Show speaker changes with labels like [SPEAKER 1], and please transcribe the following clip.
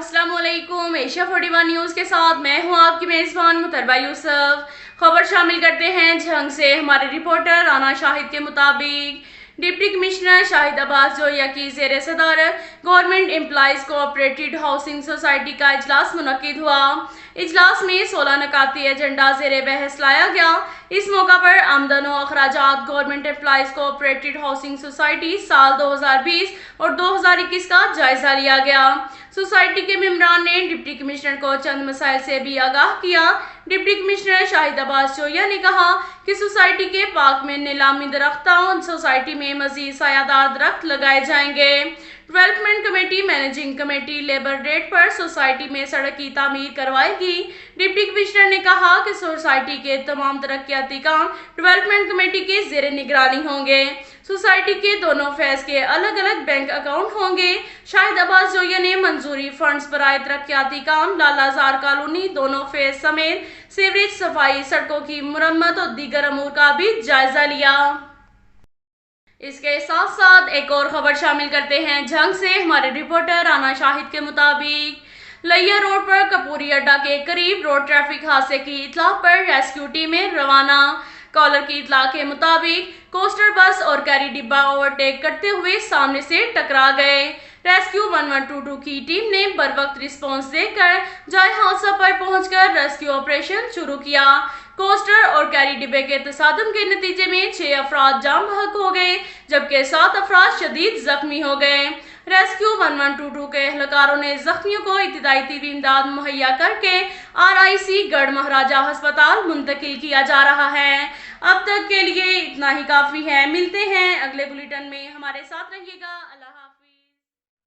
[SPEAKER 1] अस्सलाम वालेकुम। Asia 41 news के साथ मैं हूं आपकी मेज़बान मुतरबा यूसुफ। खबर शामिल करते हैं झंग से। हमारे रिपोर्टर राना शाहिद के मुताबिक डिप्टी कमिश्नर शाहिद अब्बास जोया की ज़ेर सदारत government employees cooperative housing society का इजलास मुनक्किद हुआ। इजलास में 16 नकाती एजेंडा ज़ेर बहस लाया गया। इस मौका पर आमदन और अखराजात government employees cooperative housing society साल 2020 और 2021 का जायजा लिया गया। सोसाइटी के मेंबरान ने डिप्टी कमिश्नर को चंद मसाइल से भी आगाह किया। डिप्टी कमिश्नर शाहिद अब्बास जोया ने कहा कि सोसाइटी के पार्क में नीलामी दरख्तां सोसाइटी में मजीद सायादार दरख्त लगाए जाएंगे। Development committee managing committee labour rate पर सोसाइटी में सड़क की तामीर करवाएगी। डिप्टी कमिश्नर ने कहा कि सोसाइटी के तमाम तरक्याती काम डेवलपमेंट कमेटी के जेर निगरानी होंगे। सोसाइटी के दोनों फेज के अलग अलग बैंक अकाउंट होंगे। शाहिद अब्बास जोया ने मंजूरी फंड्स बराए तरक्याती काम लालाजार कॉलोनी दोनों फेज समेत सीवरेज सफाई सड़कों की मुरम्मत और दीगर अमूर का भी जायजा लिया। इसके साथ साथ एक और खबर शामिल करते हैं झंग से। हमारे रिपोर्टर राना शाहिद के मुताबिक लैया रोड पर कपूरी अड्डा के करीब रोड ट्रैफिक हादसे की इत्तला पर रेस्क्यू टीमें रवाना। कॉलर की इत्तला के मुताबिक कोस्टर बस और कैरी डिब्बा ओवरटेक करते हुए सामने से टकरा गए। रेस्क्यू 1122 की टीम ने बरवक्त रिस्पॉन्स देकर जाए हादसा पर पहुंचकर रेस्क्यू ऑपरेशन शुरू किया। कोस्टर और कैरी डिब्बे के तसादम के नतीजे में 6 अफराद जाम बहक हो गए, जबकि 7 अफराद शदीद जख्मी हो गए। रेस्क्यू 1122 के एहलकारों ने जख्मियों को इब्तिदाई तिब्बी इमदाद मुहैया करके RIC गढ़ महाराजा अस्पताल मुंतकिल किया जा रहा है। अब तक के लिए इतना ही काफी है। मिलते हैं अगले बुलेटिन में, हमारे साथ रहिएगा। अल्लाह हाफ़िज़।